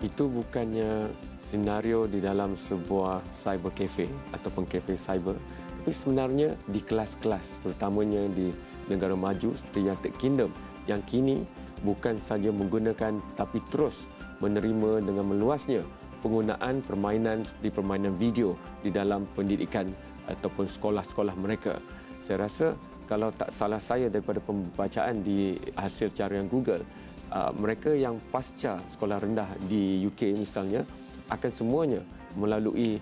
itu bukannya senario di dalam sebuah cyber cafe ataupun cafe cyber, tapi sebenarnya di kelas-kelas, terutamanya di negara maju seperti United Kingdom, yang kini bukan saja menggunakan tapi terus menerima dengan meluasnya penggunaan permainan seperti permainan video di dalam pendidikan ataupun sekolah-sekolah mereka. Saya rasa kalau tak salah saya daripada pembacaan di hasil carian Google, mereka yang pasca sekolah rendah di UK misalnya akan semuanya melalui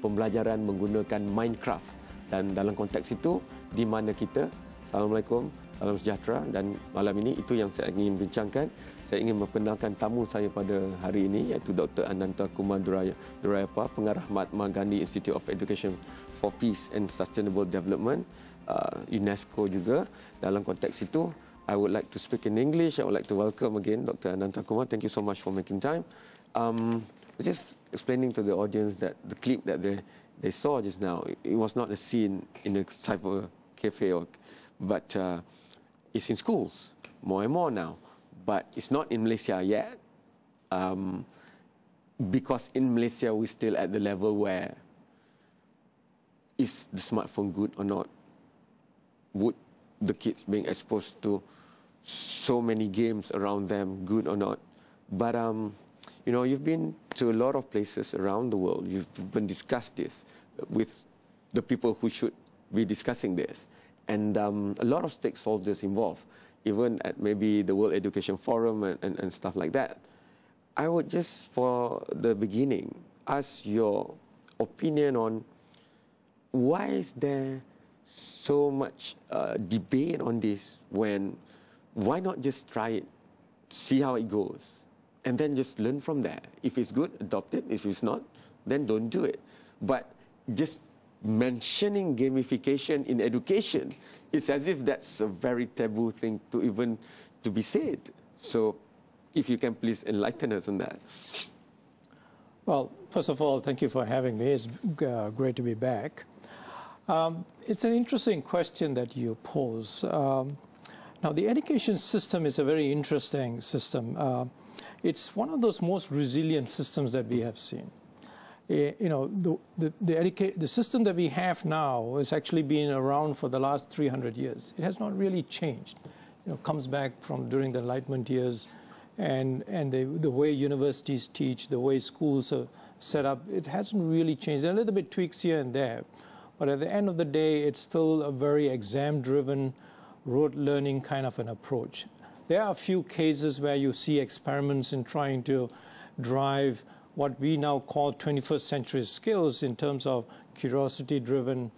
pembelajaran menggunakan Minecraft. Dan dalam konteks itu, di mana kita, Assalamualaikum, salam sejahtera, dan malam ini itu yang saya ingin bincangkan. Saya ingin memperkenalkan tamu saya pada hari ini, iaitu Dr. Ananta Kumar Durayapa, Pengarah Mahatma Gandhi Institute of Education for Peace and Sustainable Development, UNESCO juga. Dalam konteks itu, I would like to speak in English. I would like to welcome again Dr. Ananta Kumar. Thank you so much for making time. Just explaining to the audience that the clip that they saw just now, it was not a scene in a cyber cafe, but it's in schools more and more now. But it's not in Malaysia yet, because in Malaysia we're still at the level where is the smartphone good or not? Would the kids being exposed to so many games around them good or not? But you know, you've been to a lot of places around the world. You've been discussed this with the people who should be discussing this, and a lot of stakeholders involved, even at maybe the World Education Forum and stuff like that. I would just, for the beginning, ask your opinion on why is there so much debate on this when, why not just try it, see how it goes, and then just learn from there. If it's good, adopt it. If it's not, then don't do it. But just mentioning gamification in education, it's as if that's a very taboo thing to even to be said. So if you can please enlighten us on that. Well, first of all, thank you for having me. It's great to be back. It's an interesting question that you pose. Now, the education system is a very interesting system. It's one of those most resilient systems that we have seen. You know, the system that we have now has actually been around for the last 300 years. It has not really changed. You know, comes back from during the Enlightenment years, and the way universities teach, the way schools are set up, it hasn't really changed. There are a little bit tweaks here and there, but at the end of the day, it's still a very exam-driven, rote learning kind of an approach. There are a few cases where you see experiments in trying to drive what we now call 21st century skills in terms of curiosity-driven,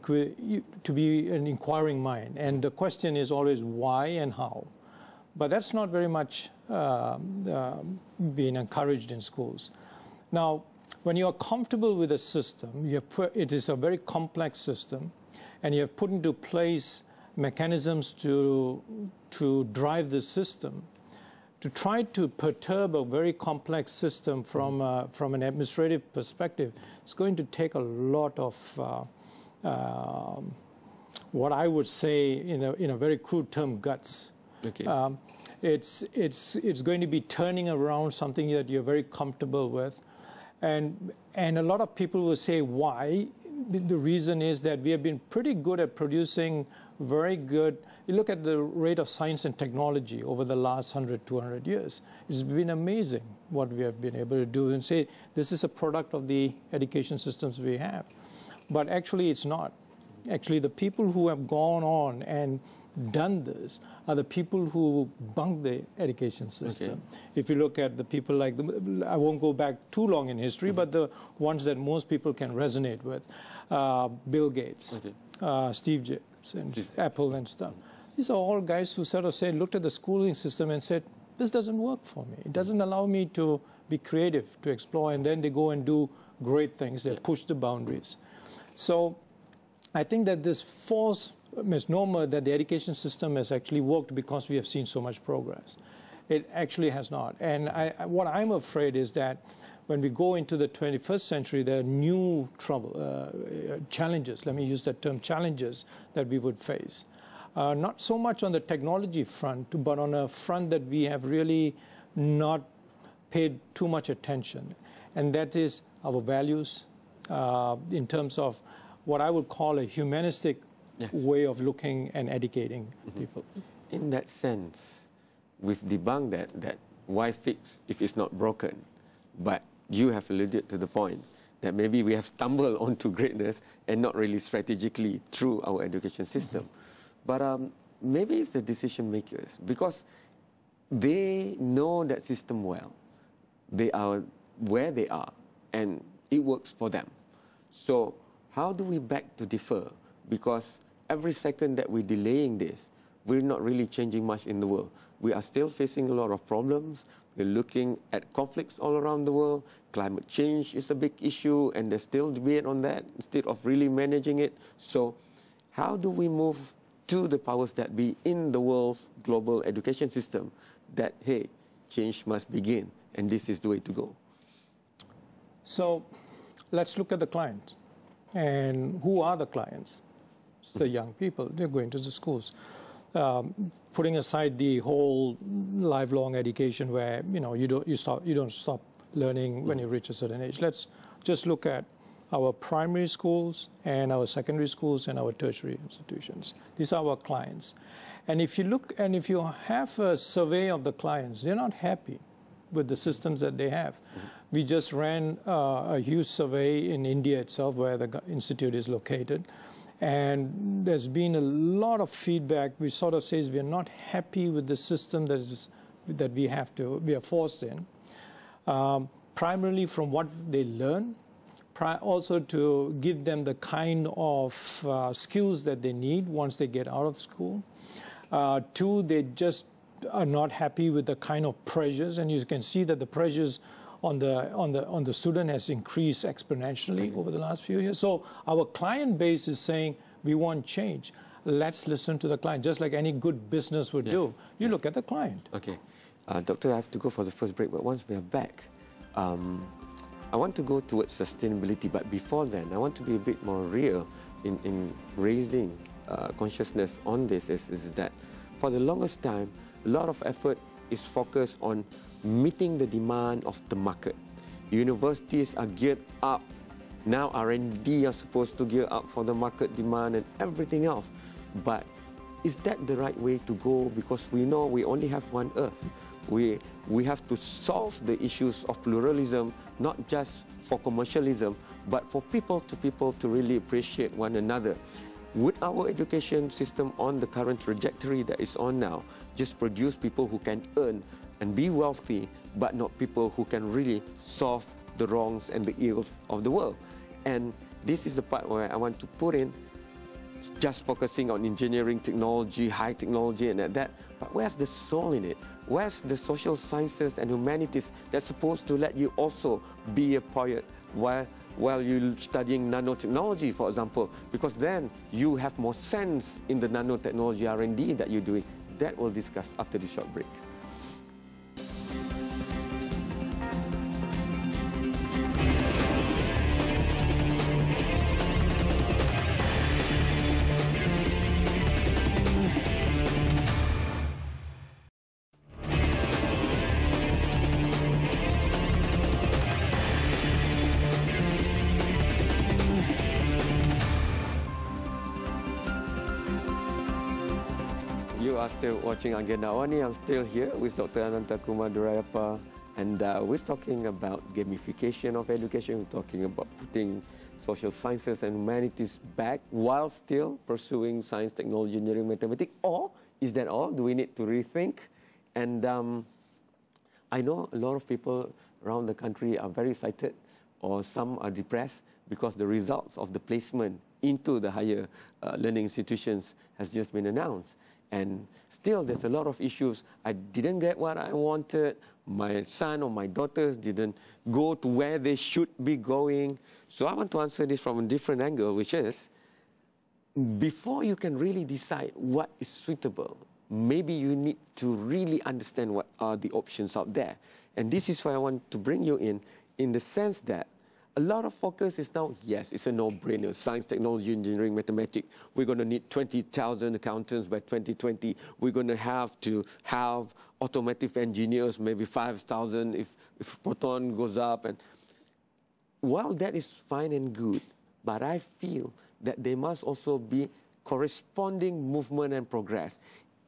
to be an inquiring mind. And the question is always why and how. But that's not very much being encouraged in schools. Now, when you are comfortable with a system, it is a very complex system, and you have put into place mechanisms to drive the system. To try to perturb a very complex system from an administrative perspective, it's going to take a lot of what I would say in a very crude term, guts. Okay. It's going to be turning around something that you're very comfortable with, and a lot of people will say why. The reason is that we have been pretty good at producing very good. You look at the rate of science and technology over the last 100, 200 years. It's been amazing what we have been able to do and say this is a product of the education systems we have. But actually it's not. Actually the people who have gone on and done this are the people who bunked the education system. Okay. If you look at the people like, I won't go back too long in history, but the ones that most people can resonate with, Bill Gates, okay. Steve Jobs, and Apple and stuff. These are all guys who sort of said, looked at the schooling system and said, this doesn't work for me. It doesn't allow me to be creative, to explore, and then they go and do great things. They push the boundaries. So I think that this false misnomer that the education system has actually worked because we have seen so much progress. It actually has not. And what I'm afraid is that when we go into the 21st century, there are new challenges, let me use that term, challenges that we would face. Not so much on the technology front, but on a front that we have really not paid too much attention, and that is our values in terms of what I would call a humanistic way of looking and educating people. In that sense, we've debunked that why fix if it's not broken, but you have alluded to the point that maybe we have stumbled onto greatness and not really strategically through our education system. But maybe it's the decision makers, because they know that system well. They are where they are, and it works for them. So how do we beg to differ? Because every second that we're delaying this, we're not really changing much in the world. We are still facing a lot of problems. We're looking at conflicts all around the world. Climate change is a big issue, and there's still debate on that instead of really managing it. So how do we move to the powers that be in the world's global education system that, hey, change must begin, and this is the way to go? So let's look at the clients. And who are the clients? It's the young people. They're going to the schools. Putting aside the whole lifelong education where you don't stop learning when you reach a certain age. Let's just look at our primary schools and our secondary schools and our tertiary institutions. These are our clients. And if you look and if you have a survey of the clients, they're not happy with the systems that they have. We just ran a huge survey in India itself, where the institute is located. And there's been a lot of feedback which sort of says we're not happy with the system that we are forced in. Primarily from what they learn, also to give them the kind of skills that they need once they get out of school. Two, they just are not happy with the kind of pressures, and you can see that the pressures on the student has increased exponentially over the last few years. So our client base is saying, we want change. Let's listen to the client, just like any good business would do. You look at the client. Okay. Doctor, I have to go for the first break, but once we are back, I want to go towards sustainability, but before then, I want to be a bit more real in raising consciousness on this, is that for the longest time, a lot of effort is focused on meeting the demand of the market. Universities are geared up. Now R&D are supposed to gear up for the market demand and everything else. But is that the right way to go? Because we know we only have one Earth. We have to solve the issues of pluralism, not just for commercialism, but for people to really appreciate one another. Would our education system on the current trajectory that is on now just produce people who can earn and be wealthy, but not people who can really solve the wrongs and the ills of the world? And this is the part where I want to put in, just focusing on engineering, technology, high technology and that, but where's the soul in it? Where's the social sciences and humanities that's supposed to let you also be a poet while you're studying nanotechnology, for example? Because then you have more sense in the nanotechnology R&D that you're doing. That we'll discuss after this short break. You are still watching Agenda Awani. I'm still here with Dr. Ananta Kumar Durayapa, and we're talking about gamification of education. We're talking about putting social sciences and humanities back while still pursuing science, technology, engineering, mathematics. Or is that all? Do we need to rethink? And I know a lot of people around the country are very excited, or some are depressed because the results of the placement into the higher learning institutions has just been announced. And still, there's a lot of issues. I didn't get what I wanted. My son or my daughters didn't go to where they should be going. So I want to answer this from a different angle, which is, before you can really decide what is suitable, maybe you need to really understand what are the options out there. And this is why I want to bring you in the sense that a lot of focus is now, yes, it's a no-brainer. Science, technology, engineering, mathematics. We're going to need 20,000 accountants by 2020. We're going to have automotive engineers, maybe 5,000 if proton goes up. And while that is fine and good, but I feel that there must also be corresponding movement and progress.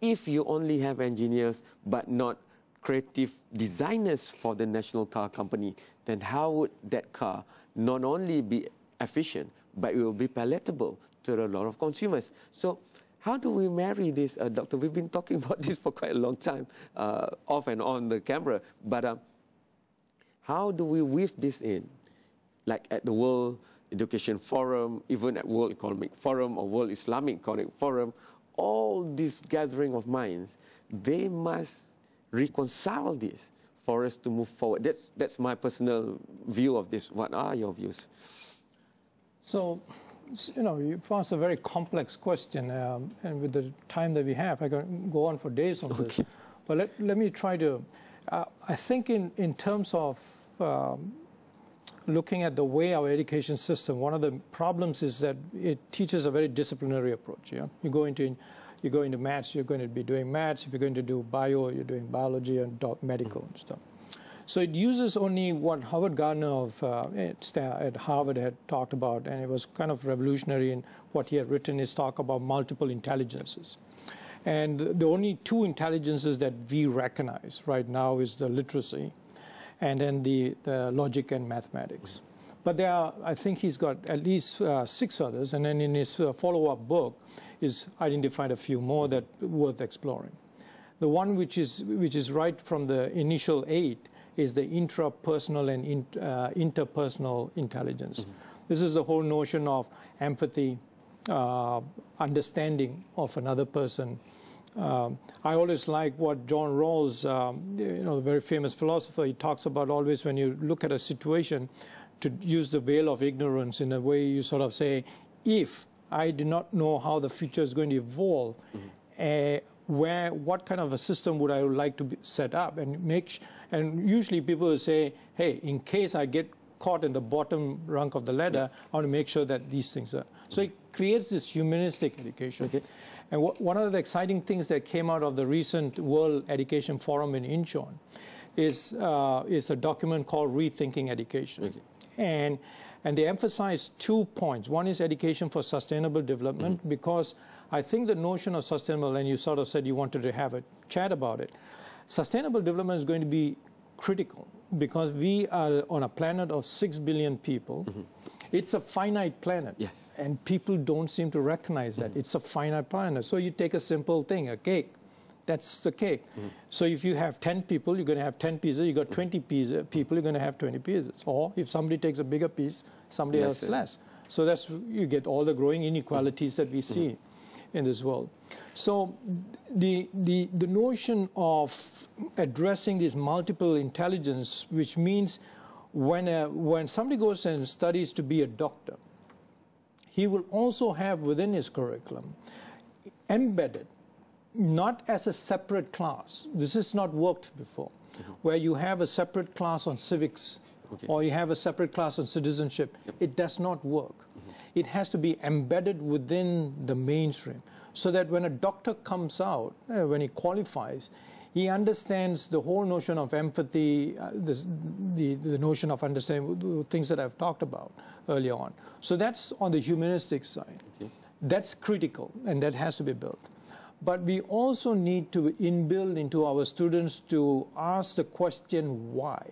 If you only have engineers but not creative designers for the national car company, then how would that car not only be efficient, but it will be palatable to a lot of consumers? So how do we marry this, Doctor? We've been talking about this for quite a long time, off and on the camera, but how do we weave this in? Like at the World Education Forum, even at World Economic Forum or World Islamic Economic Forum, all this gathering of minds, they must reconcile this for us to move forward. That's my personal view of this. What are your views? So, you know, you've asked a very complex question, and with the time that we have, I can go on for days on this. But let me try to, I think in terms of looking at the way our education system, one of the problems is that it teaches a very disciplinary approach. Yeah? You go into maths, you're going to be doing maths. If you're going to do bio, you're doing biology and medical and stuff. So it uses only what Howard Gardner at Harvard had talked about, and it was kind of revolutionary in what he had written, is talk about multiple intelligences. And the only two intelligences that we recognize right now is the literacy and then the logic and mathematics. But there are, I think he's got at least 6 others, and then in his follow-up book is identified a few more that are worth exploring. The one which is right from the initial 8 is the intrapersonal and interpersonal intelligence. Mm-hmm. This is the whole notion of empathy, understanding of another person. I always like what John Rawls, the very famous philosopher, he talks about always when you look at a situation, to use the veil of ignorance in a way you sort of say, if I do not know how the future is going to evolve, what kind of a system would I like to set up and usually people will say, hey, in case I get caught in the bottom rung of the ladder, I want to make sure that these things are. So it creates this humanistic education. Okay. And one of the exciting things that came out of the recent World Education Forum in Incheon is a document called Rethinking Education. Okay. And they emphasize 2 points. One is education for sustainable development, because I think the notion of sustainable, and you sort of said you wanted to have a chat about it, sustainable development is going to be critical because we are on a planet of 6 billion people. Mm-hmm. It's a finite planet. Yes. And people don't seem to recognize that. Mm-hmm. It's a finite planet. So you take a simple thing, a cake. That's the cake. Mm-hmm. So if you have 10 people, you're going to have 10 pieces. You got 20 people, you're going to have 20 pieces. Or if somebody takes a bigger piece, somebody else less. So that's, you get all the growing inequalities that we see in this world. So the notion of addressing this multiple intelligence, which means when somebody goes and studies to be a doctor, he will also have within his curriculum embedded, not as a separate class. This has not worked before, where you have a separate class on civics, or you have a separate class on citizenship. It does not work. It has to be embedded within the mainstream, so that when a doctor comes out, when he qualifies, he understands the whole notion of empathy, the notion of understanding things that I've talked about earlier on. So that's on the humanistic side. Okay. That's critical, and that has to be built. But we also need to inbuild into our students to ask the question why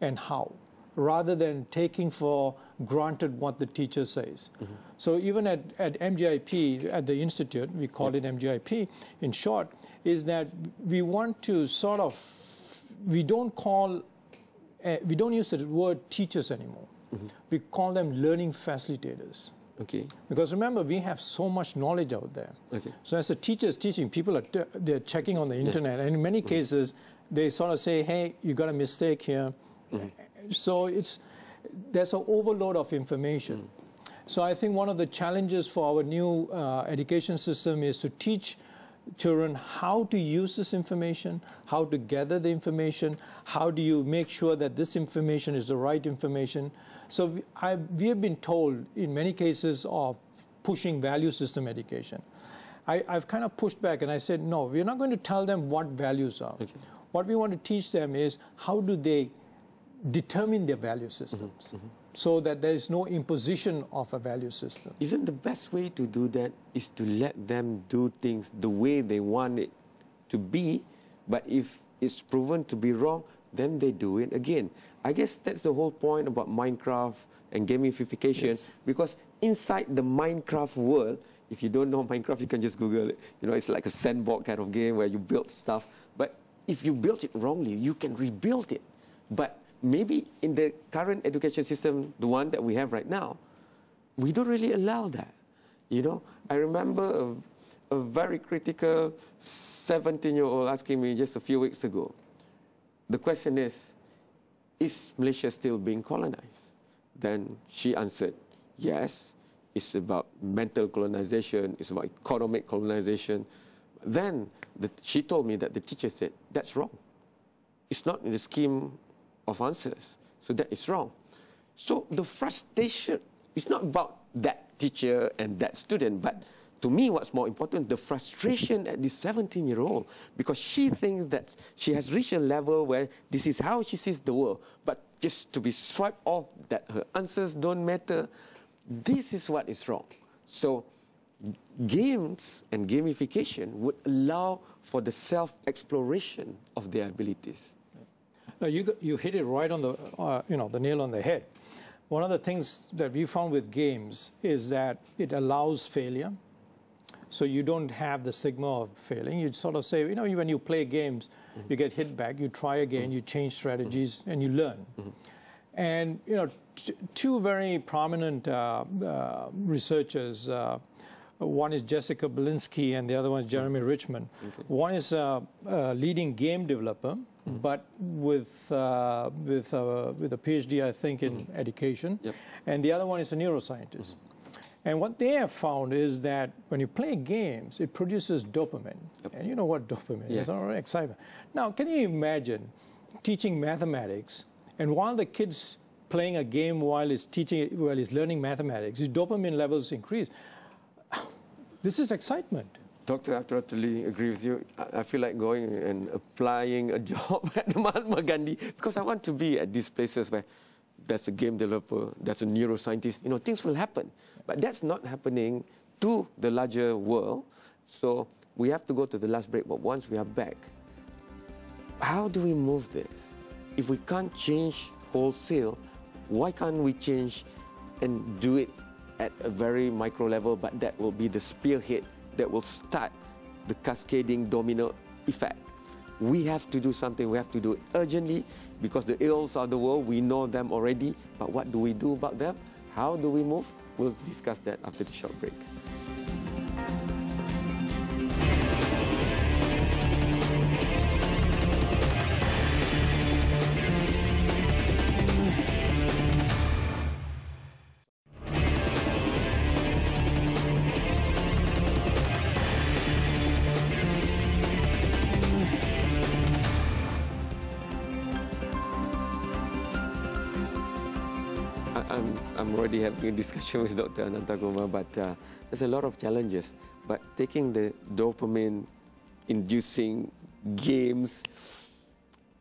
and how, rather than taking for granted what the teacher says. Mm-hmm. So even at MGIP, at the Institute, we call it MGIP in short, is that we want to sort of, we don't use the word teachers anymore. Mm-hmm. We call them learning facilitators. Okay. Because remember, we have so much knowledge out there. Okay. So as a teacher is teaching, people they're checking on the internet, and in many cases, they sort of say, hey, you got a mistake here. Mm-hmm. So there's an overload of information. Mm-hmm. So I think one of the challenges for our new education system is to teach children how to use this information, how to gather the information, how do you make sure that this information is the right information. So we have been told in many cases of pushing value system education. I've kind of pushed back and I said, no, we're not going to tell them what values are. Okay. What we want to teach them is how do they determine their value systems so that there is no imposition of a value system. Isn't the best way to do that is to let them do things the way they want it to be, but if it's proven to be wrong, then they do it again. I guess that's the whole point about Minecraft and gamification, yes. Because inside the Minecraft world, if you don't know Minecraft, you can just Google it. You know, it's like a sandbox kind of game where you build stuff. But if you built it wrongly, you can rebuild it. But maybe in the current education system, the one that we have right now, we don't really allow that. You know, I remember a very critical 17-year-old asking me just a few weeks ago, the question is Malaysia still being colonized? Then she answered, yes, it's about mental colonization, it's about economic colonization. Then she told me that the teacher said, that's wrong. It's not in the scheme of answers, so that is wrong. So the frustration is not about that teacher and that student, but to me what's more important, the frustration at this 17-year-old, because she thinks that she has reached a level where this is how she sees the world, but just to be swiped off that her answers don't matter, this is what is wrong. So games and gamification would allow for the self-exploration of their abilities. No, you hit it right on the, the nail on the head. One of the things that we found with games is that it allows failure. So you don't have the stigma of failing. You sort of say, when you play games, you get hit back, you try again, you change strategies, and you learn. And, two very prominent researchers, one is Jessica Belinsky and the other one is Jeremy Richmond. Okay. One is a leading game developer, but with a PhD, I think, in education. Yep. And the other one is a neuroscientist. And what they have found is that when you play games, it produces dopamine. Yep. And you know what dopamine is, all right? Excitement. Now, can you imagine teaching mathematics, and while the kid's playing a game while he's learning mathematics, his dopamine levels increase. This is excitement. Doctor, I totally agree with you. I feel like going and applying a job at the Mahatma Gandhi because I want to be at these places where there's a game developer, there's a neuroscientist. Things will happen. But that's not happening to the larger world. So we have to go to the last break. But once we are back, how do we move this? If we can't change wholesale, why can't we change and do it at a very micro level, but that will be the spearhead that will start the cascading domino effect? We have to do something. We have to do it urgently because the ills of the world, we know them already. But what do we do about them? How do we move? We'll discuss that after the short break. I'm already having a discussion with Dr. Anantagoma, but there's a lot of challenges. But taking the dopamine-inducing games,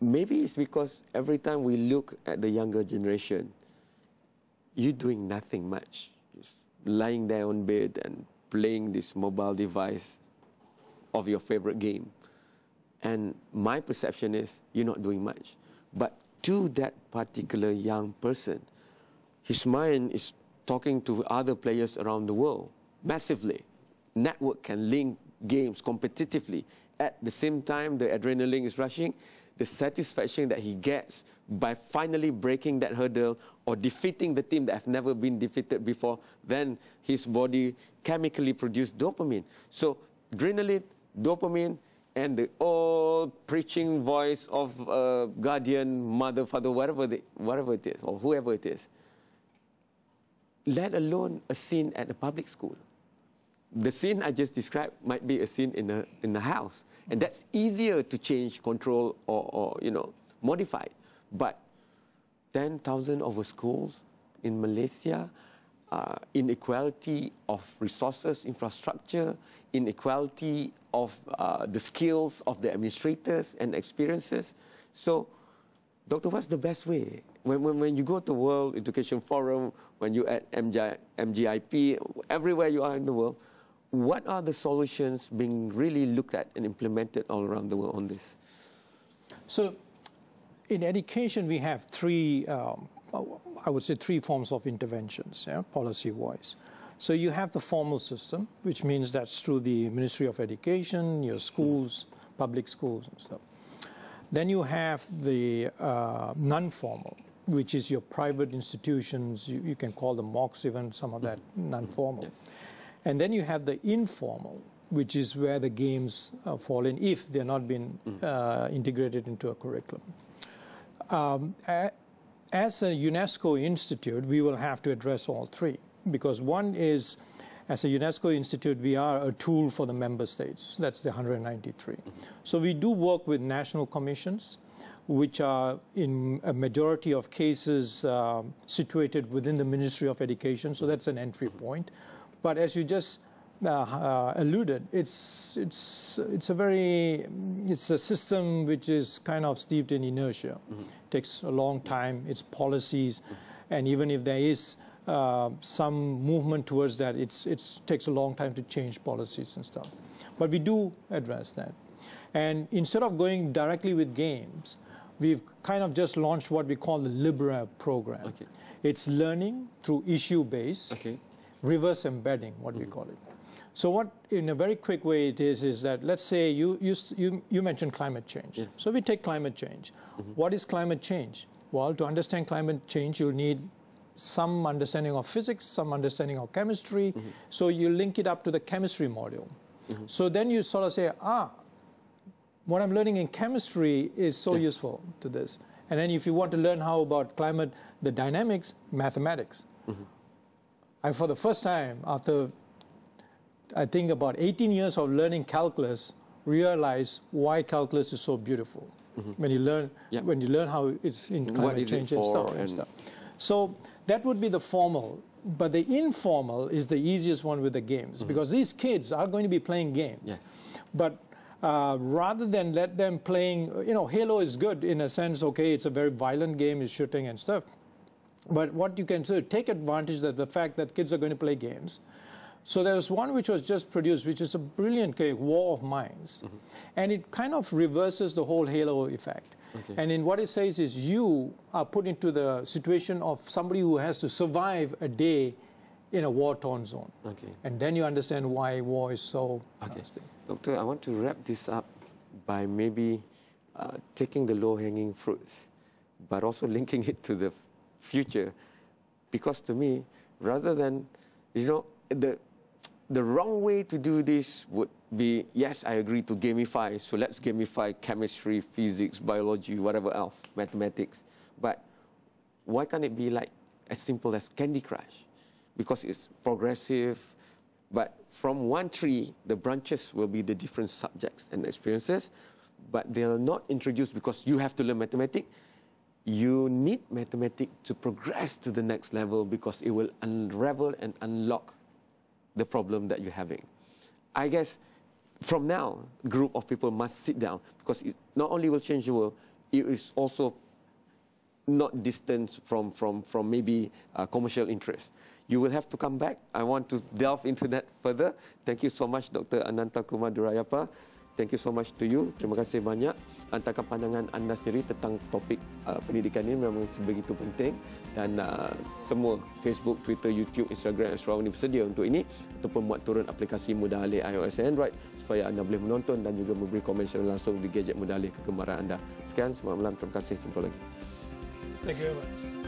maybe it's because every time we look at the younger generation, you're doing nothing much. Just lying there on bed and playing this mobile device of your favorite game. And my perception is you're not doing much. But to that particular young person, his mind is talking to other players around the world massively. Network can link games competitively. At the same time, the adrenaline is rushing. The satisfaction that he gets by finally breaking that hurdle or defeating the team that have never been defeated before, then his body chemically produces dopamine. So adrenaline, dopamine, and the old preaching voice of a guardian, mother, father, whatever it is, or whoever it is, let alone a scene at a public school. the scene I just described might be a scene in the house, and that's easier to change, control, or modify. But 10,000 of schools in Malaysia, inequality of resources, infrastructure, inequality of the skills of the administrators and experiences. So, Doctor, what's the best way? When you go to World Education Forum, when you're at MGIP, everywhere you are in the world, what are the solutions being really looked at and implemented all around the world on this? So, in education, we have three, I would say, three forms of interventions, policy-wise. So you have the formal system, which means that's through the Ministry of Education, your schools, public schools and stuff. Then you have the non-formal, which is your private institutions. You can call them mocks, even some of that non-formal. Yes. And then you have the informal, which is where the games fall in if they're not been integrated into a curriculum. As a UNESCO institute, we will have to address all three, because one is, as a UNESCO institute, we are a tool for the member states. That's the 193. So we do work with national commissions, which are in a majority of cases situated within the Ministry of Education. So that's an entry point. But as you just alluded, it's a system which is kind of steeped in inertia. It takes a long time. It's policies, and even if there is some movement towards that, it takes a long time to change policies and stuff. But we do address that. And instead of going directly with games, we've kind of just launched what we call the Libra program. Okay. It's learning through issue-based, reverse embedding, what we call it. So what, in a very quick way, it is that, let's say you mentioned climate change. Yeah. So we take climate change. What is climate change? Well, to understand climate change, you'll need some understanding of physics, some understanding of chemistry. So you link it up to the chemistry module. So then you sort of say, what I'm learning in chemistry is so useful to this. And then if you want to learn how about climate, the dynamics, mathematics. I, for the first time, after I think about 18 years of learning calculus, realize why calculus is so beautiful. When you learn, how it's in climate change and stuff. So that would be the formal. But the informal is the easiest one with the games, because these kids are going to be playing games. But rather than let them playing, Halo is good in a sense, it's a very violent game, it's shooting and stuff. But what you can take advantage of the fact that kids are going to play games. So there was one which was just produced, which is a brilliant War of Minds. And it kind of reverses the whole Halo effect. And in what it says is you are put into the situation of somebody who has to survive a day in a war-torn zone. And then you understand why war is so nasty. Doctor, I want to wrap this up by maybe taking the low-hanging fruits, but also linking it to the future. Because to me, rather than, the wrong way to do this would be, yes, I agree to gamify, so let's gamify chemistry, physics, biology, whatever else, mathematics. But why can't it be like as simple as Candy Crush? Because it's progressive, but from one tree, the branches will be the different subjects and experiences, but they are not introduced because you have to learn mathematics. You need mathematics to progress to the next level because it will unravel and unlock the problem that you're having. I guess from now, a group of people must sit down because it not only will change the world, it is also not distant from maybe commercial interest. You will have to come back. I want to delve into that further. Thank you so much, Dr. Ananta Kumar Durayapa. Thank you so much to you. Terima kasih banyak. Antarkan pandangan anda sendiri tentang topik pendidikan ini memang sebegitu penting. Dan semua Facebook, Twitter, YouTube, Instagram, Awani bersedia untuk ini. Ataupun buat turun aplikasi mudah alih iOS dan Android supaya anda boleh menonton dan juga memberi komen secara langsung di gadget mudah alih kegemaran anda. Sekian, selamat malam. Terima kasih. Jumpa lagi. Thank you very much.